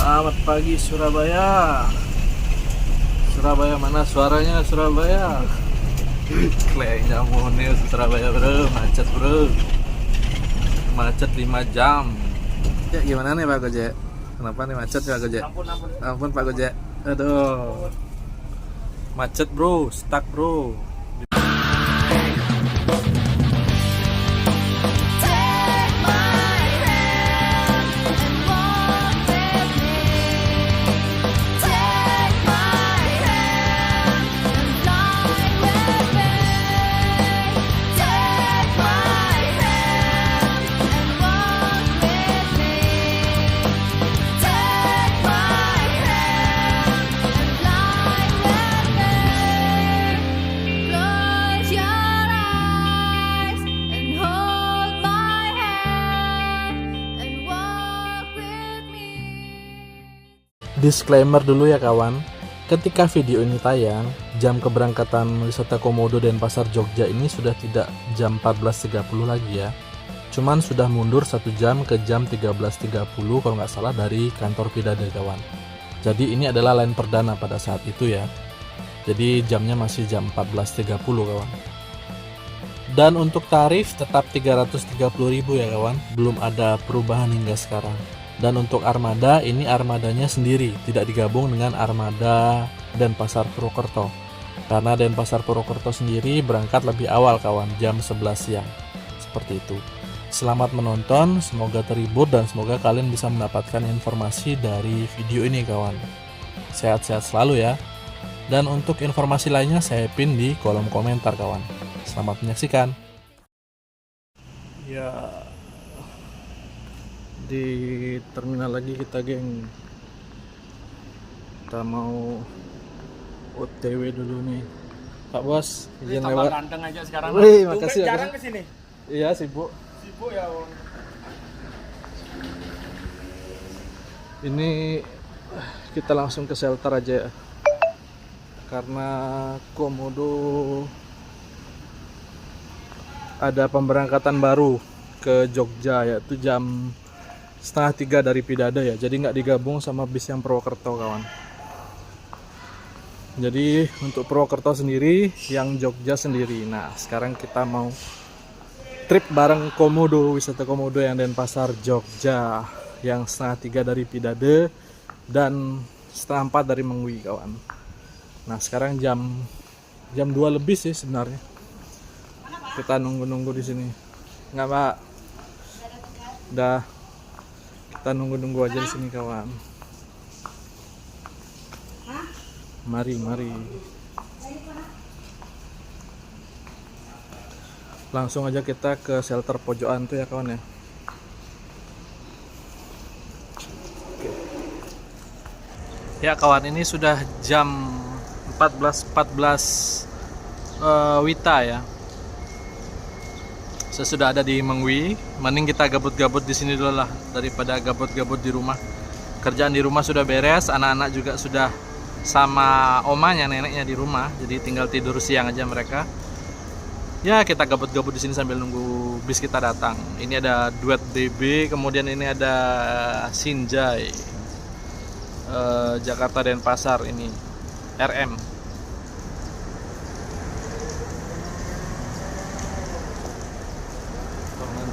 Selamat pagi Surabaya. Surabaya mana suaranya Surabaya? Kayaknya mau nih Surabaya bro, macet bro. Macet 5 jam. Ya gimana nih Pak Gojek? Kenapa nih macet Pak Gojek? Ampun Pak Gojek. Aduh. Macet bro, stuck bro. Disclaimer dulu ya kawan, ketika video ini tayang, jam keberangkatan wisata Komodo Denpasar Jogja ini sudah tidak jam 14.30 lagi ya. Cuman sudah mundur 1 jam ke jam 13.30 kalau nggak salah dari kantor Pidade kawan. Jadi ini adalah line perdana pada saat itu ya. Jadi jamnya masih jam 14.30 kawan. Dan untuk tarif tetap 330.000 ya kawan, belum ada perubahan hingga sekarang. Dan untuk armada, ini armadanya sendiri, tidak digabung dengan armada Denpasar Purwokerto. Karena Denpasar Purwokerto sendiri berangkat lebih awal kawan, jam 11 siang. Seperti itu. Selamat menonton, semoga terhibur dan semoga kalian bisa mendapatkan informasi dari video ini kawan. Sehat-sehat selalu ya. Dan untuk informasi lainnya saya pin di kolom komentar kawan. Selamat menyaksikan. Ya, di terminal lagi kita geng, kita mau OTW dulu nih Pak Bos, izin lewat. Ganteng aja sekarang. Wih, makasih ya. Jarang kesini. Iya sibuk. Sibuk ya. Ini kita langsung ke shelter aja ya, karena Komodo ada pemberangkatan baru ke Jogja yaitu jam 2:30 dari Pidade ya, jadi nggak digabung sama bis yang Purwokerto kawan. Jadi untuk Purwokerto sendiri, yang Jogja sendiri. Nah sekarang kita mau trip bareng Komodo, wisata Komodo yang Denpasar Jogja, yang 2:30 dari Pidade dan 3:30 dari Mengwi kawan. Nah sekarang jam 2 lebih sih sebenarnya. Kita nunggu di sini. Nggak Pak? Udah. Kita nunggu aja di sini kawan. Mari. Langsung aja kita ke shelter pojokan tuh ya kawan ya. Oke. Ya kawan, ini sudah jam 14.14 Wita ya. Saya sudah ada di Mengwi. Mending kita gabut-gabut di sini dulu lah daripada gabut-gabut di rumah. Kerjaan di rumah sudah beres, anak-anak juga sudah sama omanya, neneknya di rumah. Jadi tinggal tidur siang aja mereka. Ya, kita gabut-gabut di sini sambil nunggu bis kita datang. Ini ada Duet DB, kemudian ini ada Sinjai. Jakarta Denpasar ini RM.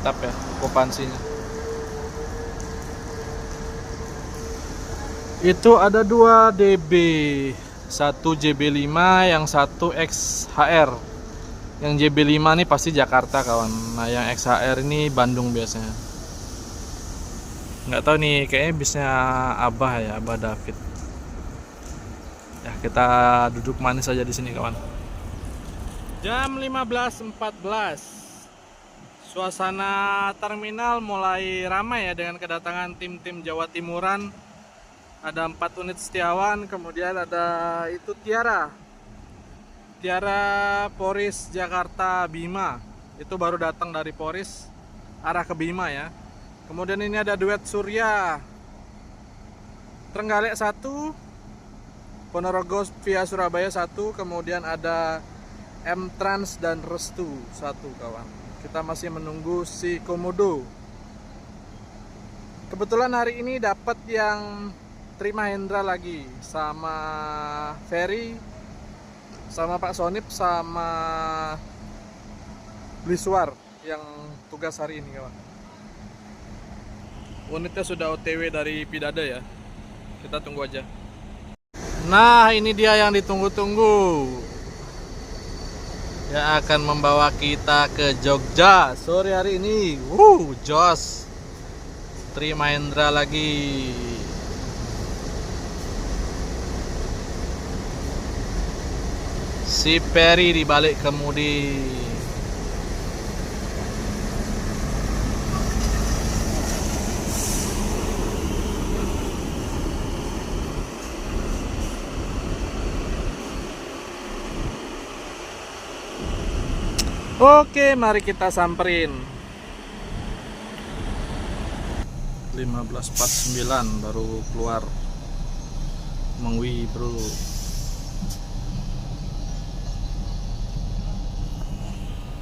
Mantap ya okupansinya. Itu ada 2 DB, 1 JB5, yang 1 XHR. Yang JB5 nih pasti Jakarta kawan. Nah yang XHR ini Bandung biasanya. Nggak tahu nih, kayaknya bisnya Abah ya, Abah David. Ya kita duduk manis aja di sini kawan. Jam 15.14. Suasana terminal mulai ramai ya dengan kedatangan tim-tim Jawa Timuran. Ada 4 unit Setiawan, kemudian ada itu Tiara Poris Jakarta Bima. Itu baru datang dari Poris arah ke Bima ya. Kemudian ini ada Duet Surya Trenggalek 1, Ponorogo via Surabaya 1, kemudian ada M Trans dan Restu 1 kawan. Kita masih menunggu si Komodo. Kebetulan hari ini dapat yang Trimahendra lagi sama Ferry, sama Pak Sonip, sama Bliswar yang tugas hari ini kawan. Unitnya sudah OTW dari Pidada ya. Kita tunggu aja. Nah, ini dia yang ditunggu-tunggu. Yang akan membawa kita ke Jogja sore hari ini. Jos. Trimahendra lagi. Si Perry di balik kemudi. Oke, mari kita samperin. 15.49 baru keluar. Mengwi, bro.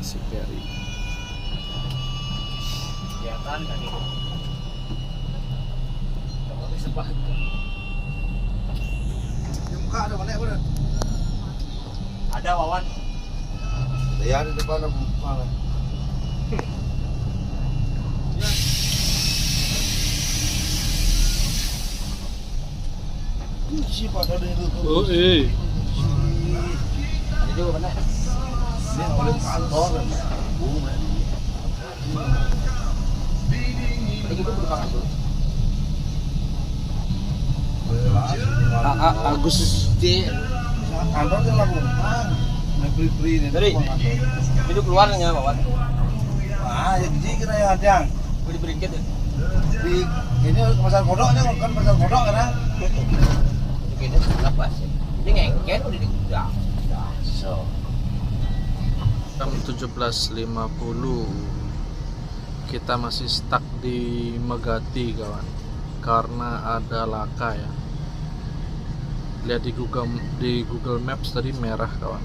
Si Perry. Kelihatan kan itu. Kalau bisa banget. Di muka ada mana ya? Ada Wawan. Ya di depan ada muka. Siapa ada itu? Oh, eh. Ada juga benar. Dia oleh kantor dan bung. Ada gitu berapa tuh? Agus di kantor dia langsung beri ini. Dari itu keluarnya Wawan. Ah, ya jadi kira ya ada. Beri beriket ya. Di ini pasar kodoknya kan pasar kodok kan? Begini lepas ya. Ini ngengket udah di gudang. So. Jam 17.50 kita masih stuck di Megati kawan, karena ada laka ya. Lihat di Google Maps tadi merah kawan,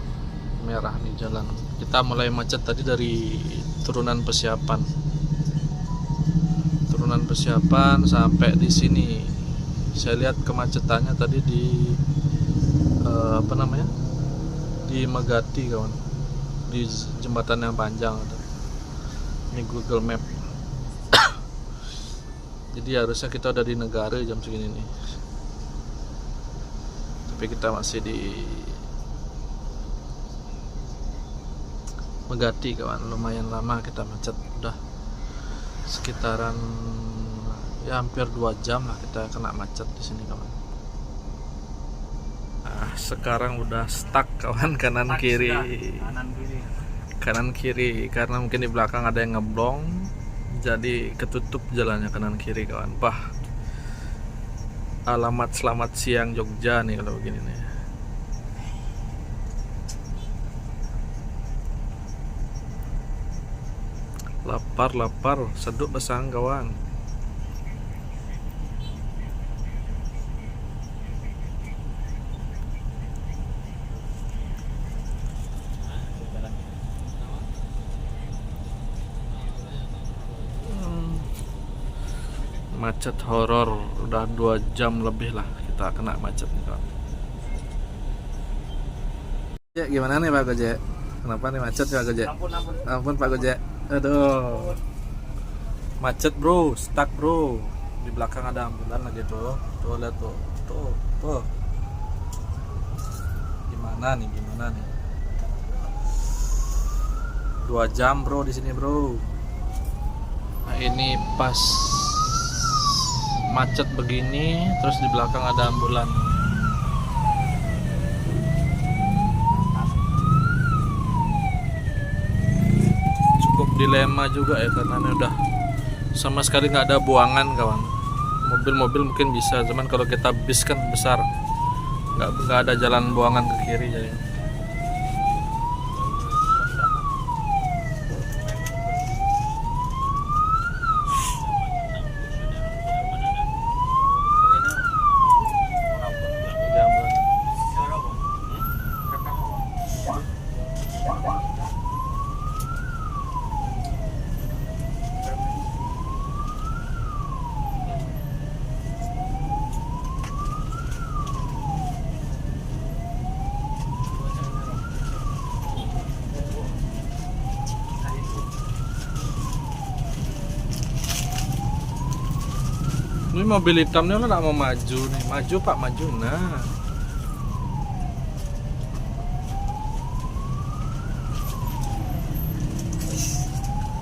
merah nih jalan. Kita mulai macet tadi dari turunan persiapan sampai di sini. Saya lihat kemacetannya tadi di di Megati kawan, di jembatan yang panjang. Ini Google Map. Jadi harusnya kita udah di negara jam segini nih, tapi kita masih di Megati kawan. Lumayan lama kita macet, udah sekitaran ya hampir 2 jam lah kita kena macet di sini kawan. Nah, sekarang udah stuck kawan, kanan kiri karena mungkin di belakang ada yang ngeblong, jadi ketutup jalannya kanan kiri kawan. Alamat selamat siang Jogja nih kalau begini nih. Lapar seduk besang kawan. Macet horor, udah 2 jam lebih lah kita kena macet nih kawan. Ya gimana nih Pak Gojek? Kenapa nih macet Pak Gojek? Ampun Pak Gojek. Aduh. Macet bro, stuck bro. Di belakang ada ambulan lagi tuh. Tuh lihat tuh. Tuh. Gimana nih? 2 jam bro di sini bro. Nah, ini pas macet begini, terus di belakang ada ambulan. Cukup dilema juga ya, karena ini udah sama sekali nggak ada buangan kawan. Mobil-mobil mungkin bisa, cuman kalau kita bis kan besar, nggak ada jalan buangan ke kiri jadi. mobil hitamnya nggak mau maju nih. Maju Pak, maju. Nah.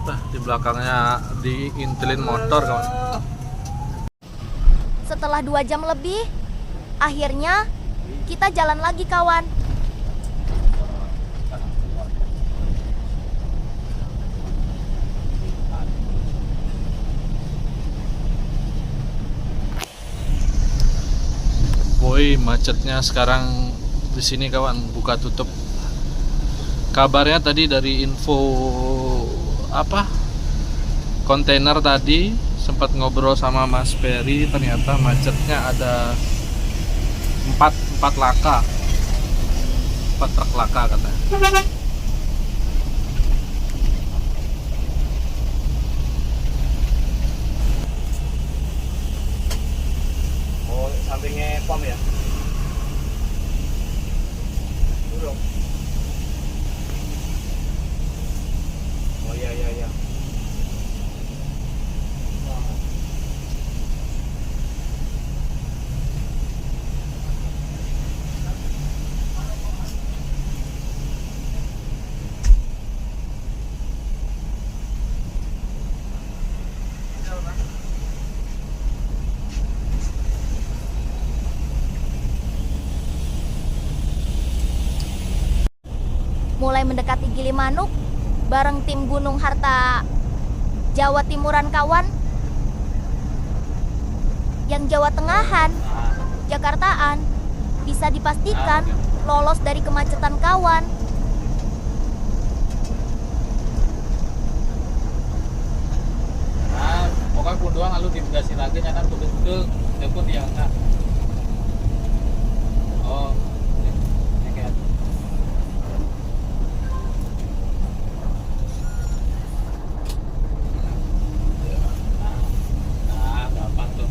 Nah, di belakangnya diintilin motor kawan. Setelah 2 jam lebih, akhirnya kita jalan lagi kawan. Woi, macetnya sekarang di sini kawan, buka tutup. Kabarnya tadi dari info kontainer tadi sempat ngobrol sama Mas Ferry, ternyata macetnya ada 4 laka, 4 truk laka katanya. Oh, sampingnya pom ya? Burung. Oh iya. Mulai mendekati Gilimanuk, bareng tim Gunung Harta Jawa Timuran kawan. Yang Jawa Tengahan, Jakartaan, bisa dipastikan lolos dari kemacetan kawan. Nah, pokoknya punduang lalu dibegasi lagi nyana tuh pun dia enggak. Oh, ini kayak nah, gampang tuh.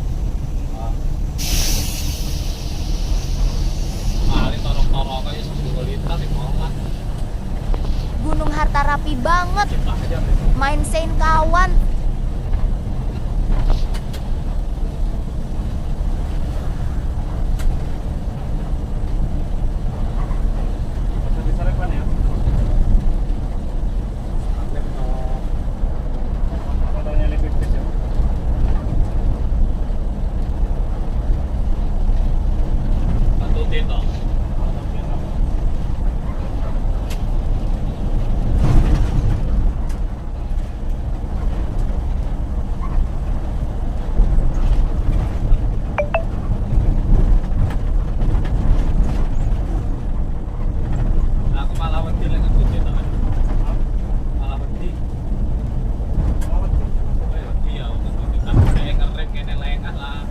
Paling torong-torong aja 10 liter di molang. Gunung Harta rapi banget, Cepat aja. main sein kawan. Aku malah wedi lagi putih tangan. Malah wedi. Iya, untuk tunjukkan saya ngerem kene lengah lah.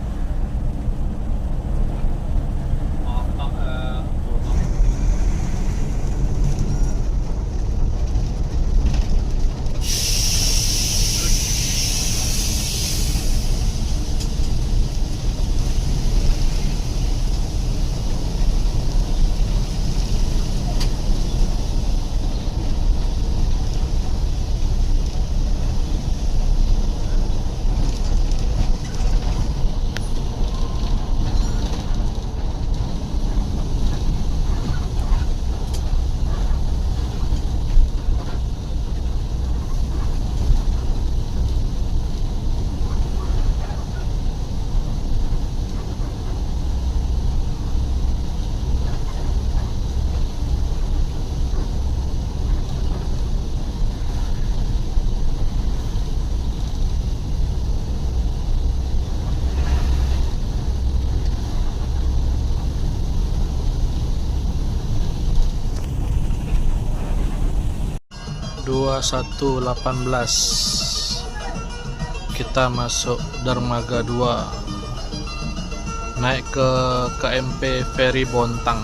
Motor kita masuk Dermaga 2, naik ke KMP Ferry Bontang.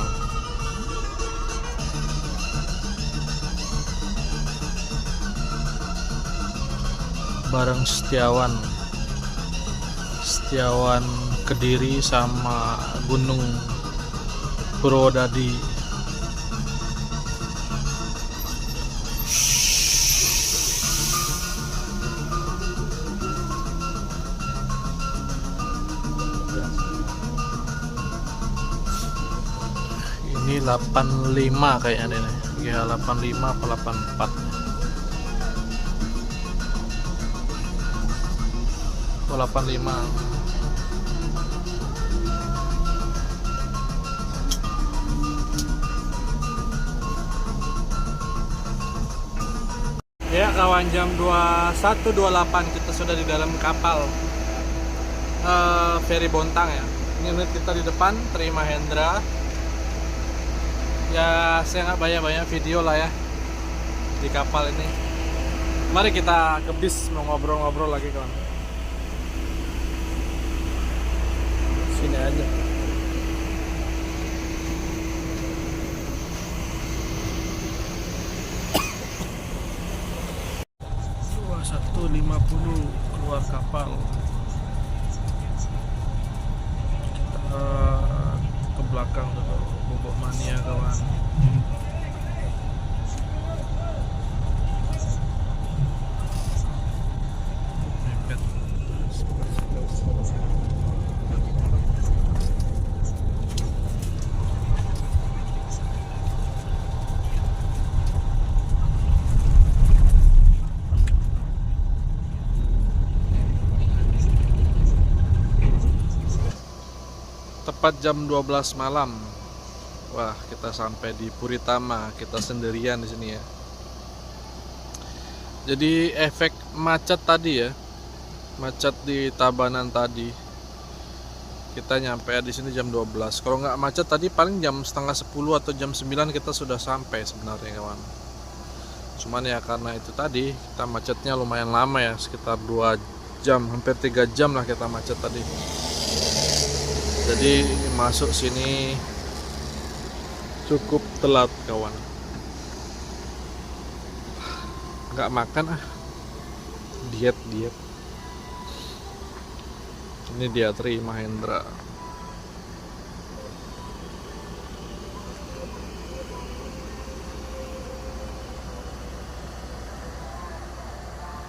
Bareng Setiawan Kediri sama Gunung Purwodadi. G85 kayaknya nih. G85 apa 84. Oh, 85. Ya kawan, jam 21.28 kita sudah di dalam kapal Feri Bontang ya. Ini unit kita di depan, Terima Hendra. Ya saya nggak banyak video lah ya di kapal ini. Mari kita ke bis mau ngobrol-ngobrol lagi kawan. Sini aja. 21.50 keluar kapal. Kita ke belakang dulu, bobok mania kawan. Mepet. Tepat jam 12 malam. Wah, kita sampai di Puritama. Kita sendirian di sini ya. Jadi efek macet tadi ya. Macet di Tabanan tadi. Kita nyampe di sini jam 12. Kalau nggak macet tadi paling jam setengah 10 atau jam 9 kita sudah sampai sebenarnya kawan. Cuman ya karena itu tadi kita macetnya lumayan lama ya, sekitar 2 jam, hampir 3 jam lah kita macet tadi. Jadi masuk sini cukup telat kawan. Nggak makan diet. Ini dia Terima Hendra.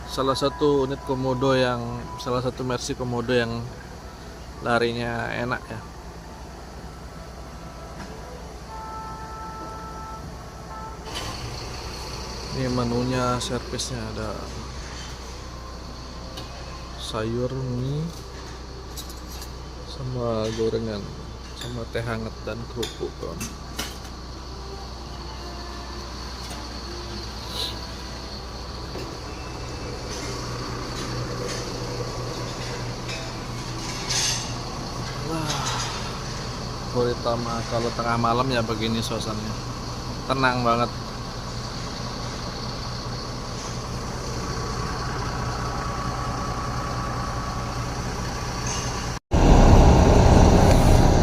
Salah satu Mercy Komodo yang larinya enak ya. Ini menunya, servisnya ada sayur, mie, sama gorengan, sama teh hangat dan kerupuk kawan. Puritama kalau tengah malam ya begini suasananya, tenang banget.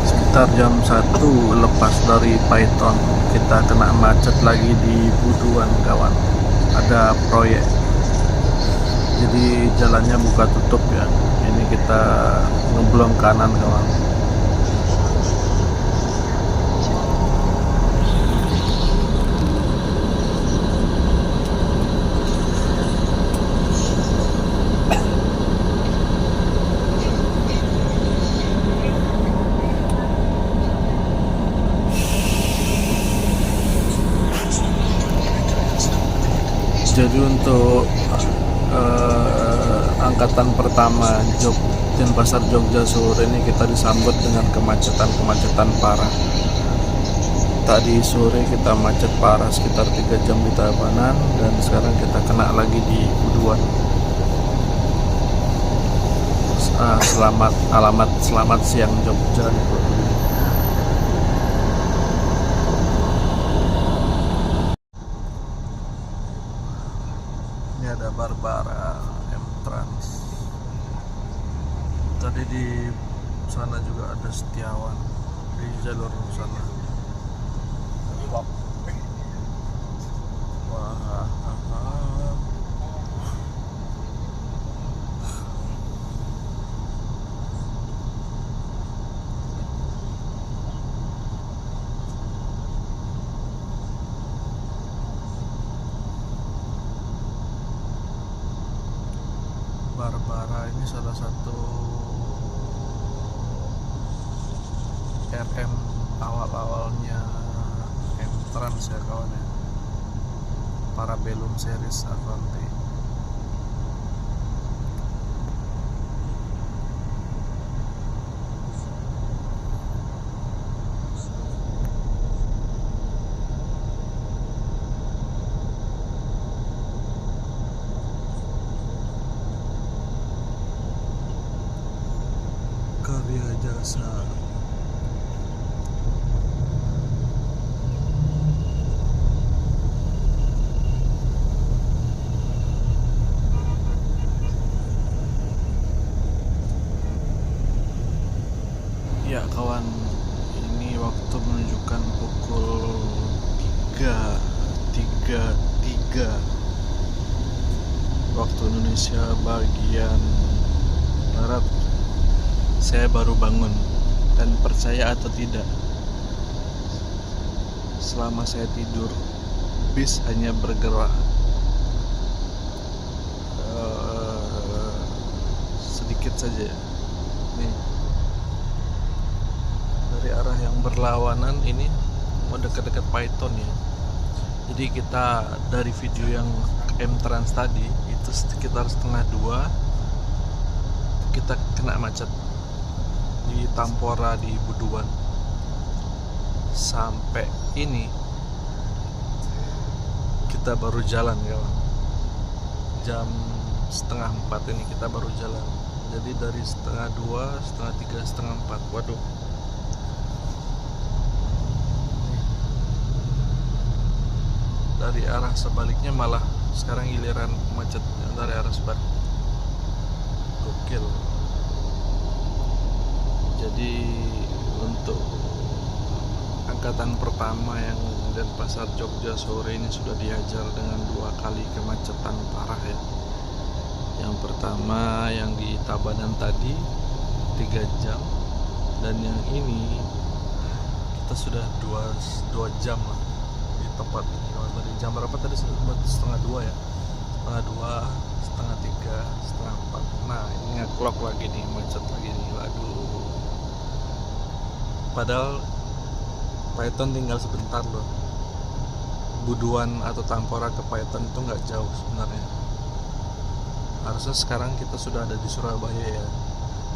Sekitar jam 1 lepas dari Python, kita kena macet lagi di Buduan kawan. Ada proyek, jadi jalannya buka tutup ya. Ini kita ngeblong kanan kawan. Jadi untuk angkatan pertama Denpasar Jogja sore ini kita disambut dengan kemacetan parah. Tadi sore kita macet parah sekitar 3 jam di Tabanan, dan sekarang kita kena lagi di Buduan. Selamat siang Jogja. Ada Barbara M-Trans. Tadi di sana juga ada Setiawan di jalur sana. Wah, Barbara ini salah satu RM awal-awalnya Trans ya kawan ya, Parabellum series Avanti. Karya jasa. Ya kawan, ini waktu menunjukkan pukul 3.33 waktu Indonesia bagian Barat. Saya baru bangun, dan percaya atau tidak, selama saya tidur bis hanya bergerak sedikit saja. Nih, dari arah yang berlawanan ini mau dekat-dekat Python ya. Jadi kita dari video yang M-Trans tadi itu sekitar 1:30 kita kena macet di Tampora di Buduan. Sampai ini kita baru jalan kawan. Jam 3:30 ini kita baru jalan. Jadi dari 1:30, 2:30, 3:30, 4. Waduh. Dari arah sebaliknya malah sekarang giliran macetnya dari arah sebalik. Gokil. Jadi untuk angkatan pertama yang Denpasar Jogja sore ini sudah dihajar dengan 2 kali kemacetan parah ya. Yang pertama yang di Tabanan tadi 3 jam, dan yang ini kita sudah 2 jam lah di tempat ini. Dari jam berapa tadi? 1:30 ya, 1:30, 2:30, 3:30, 4. Nah ini nge-clock lagi nih, macet lagi nih. Waduh. Padahal Python tinggal sebentar loh. Buduan atau Tampora ke Python itu nggak jauh sebenarnya. Harusnya sekarang kita sudah ada di Surabaya ya.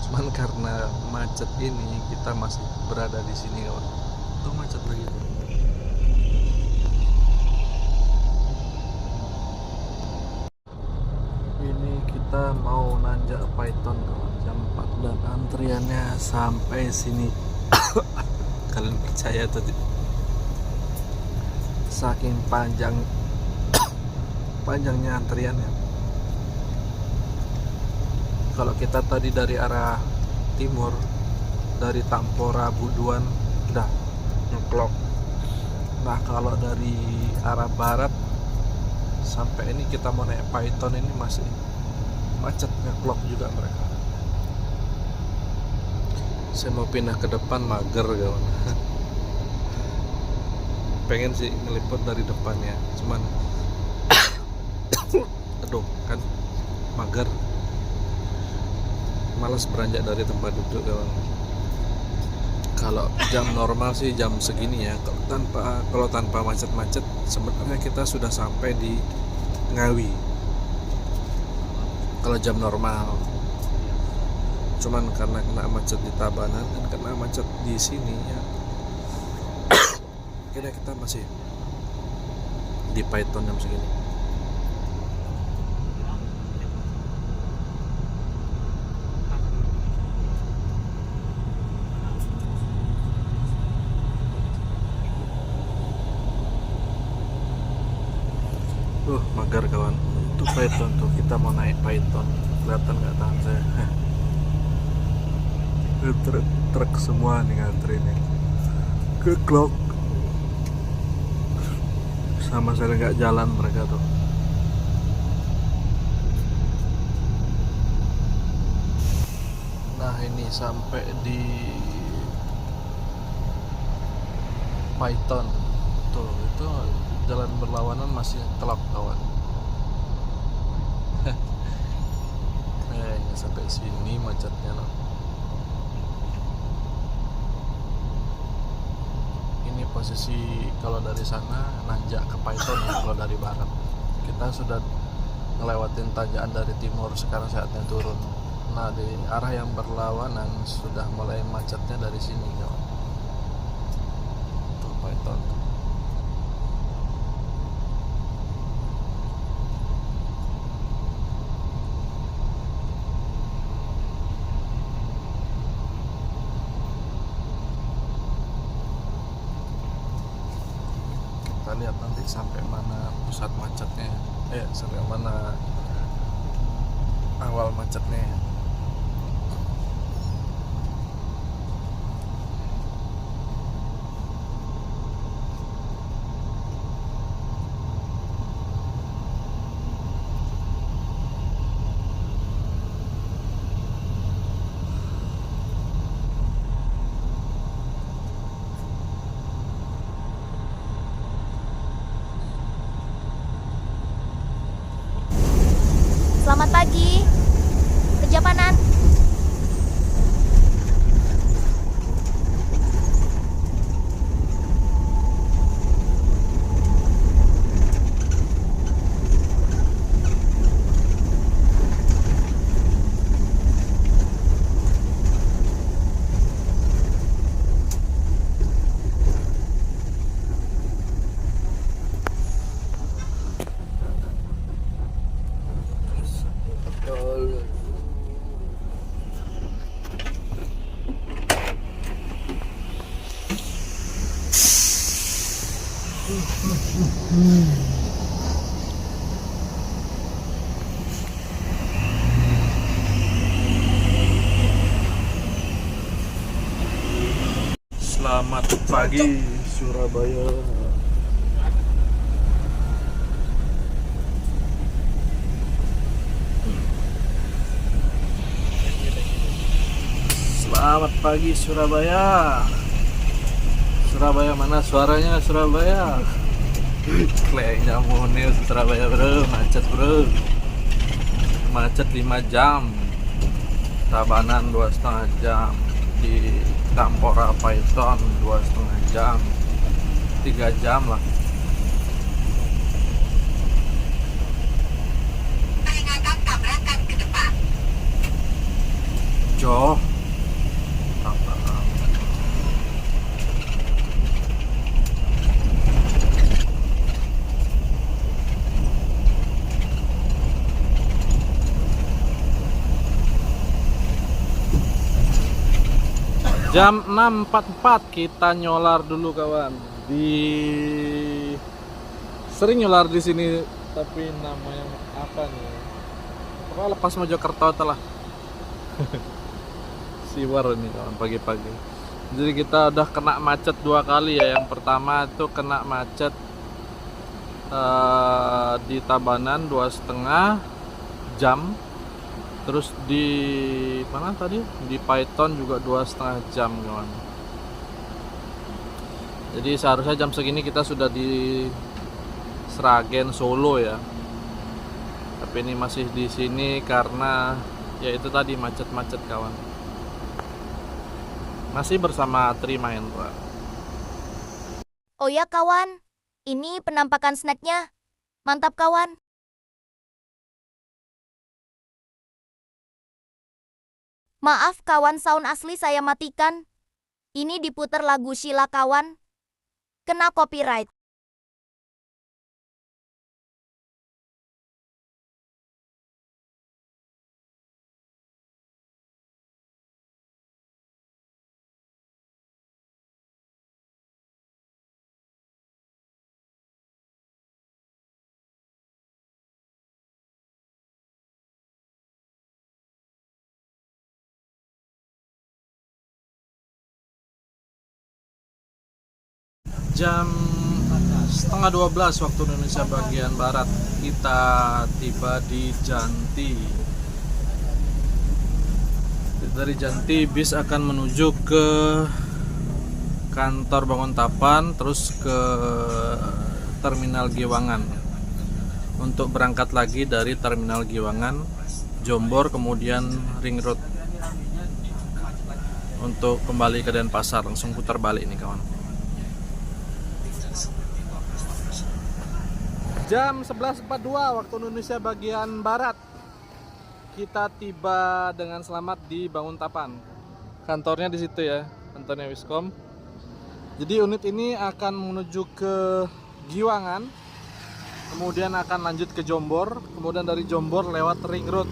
Cuman karena macet ini kita masih berada di sini kawan. Tuh macet lagi tuh. Ini kita mau nanjak Python kawan, jam 4 dan antriannya sampai sini. Kalian percaya atau tidak? Saking panjangnya antriannya. Kalau kita tadi dari arah timur, dari Tampora Buduan udah nge-clock. Nah kalau dari arah barat sampai ini kita mau naik Python ini masih macet, nge-clock juga mereka. Saya mau pindah ke depan, mager kawan. Pengen sih ngeliput dari depannya, cuman aduh kan mager, malas beranjak dari tempat duduk kawan. Kalau jam normal sih jam segini ya, kalau tanpa macet-macet sebenarnya kita sudah sampai di Ngawi kalau jam normal. Cuman karena kena macet di Tabanan dan kena macet di sini ya, akhirnya kita masih di Python jam segini. Mager kawan. Itu Python tuh, kita mau naik Python. Kelihatan nggak tangan saya? Truk semua nih ngantri nih ke clock, sama sekali nggak jalan mereka tuh. Nah ini sampai di Python tuh, itu jalan berlawanan masih telak kawan. Kayaknya sampai sini macetnya loh. Ini posisi kalau dari sana nanjak ke Python ya, kalau dari barat. Kita sudah ngelewatin tanjakan dari timur, sekarang saatnya turun. Nah, di arah yang berlawanan sudah mulai macetnya dari sini kawan. Tuh Python. Kita lihat nanti sampai mana pusat macetnya, sampai mana awal macetnya. Selamat pagi, Kejapanan. Selamat pagi Surabaya. Selamat pagi Surabaya. Surabaya mana suaranya Surabaya? Kayaknya monil Surabaya bro, macet bro. Macet 5 jam. Tabanan 2,5 jam. Di Kampora Python 2,5 jam, 3 jam lah. Peringatan tabrakan ke depan. Joh. Jam 6.44 kita nyolar dulu kawan. Sering nyolar di sini, tapi namanya apa nih? Pokoknya lepas Mojokerto telah. Siwar ini kawan pagi-pagi. Jadi kita udah kena macet 2 kali ya. Yang pertama itu kena macet di Tabanan 2,5 jam. Terus di mana tadi? Di Python juga 2,5 jam kawan. Jadi seharusnya jam segini kita sudah di Sragen Solo ya. Tapi ini masih di sini karena ya itu tadi macet-macet kawan. Masih bersama Tri Mahendra. Oh ya kawan, ini penampakan snacknya. Mantap kawan. Maaf kawan, sound asli saya matikan. Ini diputar lagu Sheila kawan. Kena copyright. Jam 11:30 waktu Indonesia bagian Barat kita tiba di Janti. Dari Janti bis akan menuju ke kantor Banguntapan, terus ke Terminal Giwangan untuk berangkat lagi dari Terminal Giwangan Jombor, kemudian Ring Road untuk kembali ke Denpasar. Langsung putar balik nih kawan. Jam 11.42 waktu Indonesia bagian Barat. Kita tiba dengan selamat di Banguntapan. Kantornya di situ ya, kantornya Wiscom. Jadi unit ini akan menuju ke Giwangan, kemudian akan lanjut ke Jombor, kemudian dari Jombor lewat Ring Road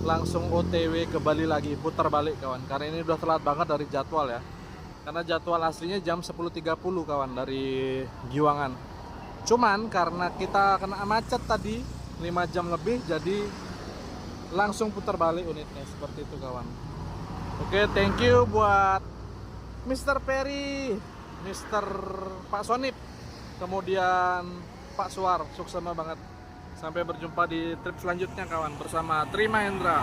langsung OTW ke Bali lagi, putar balik kawan. Karena ini udah telat banget dari jadwal ya. Karena jadwal aslinya jam 10.30 kawan dari Giwangan. Cuman karena kita kena macet tadi 5 jam lebih, jadi langsung putar balik unitnya seperti itu kawan. Oke, thank you buat Mr. Perry, Mr. Pak Sonip, kemudian Pak Suar, sukses banget. Sampai berjumpa di trip selanjutnya kawan bersama Tri Mahendra.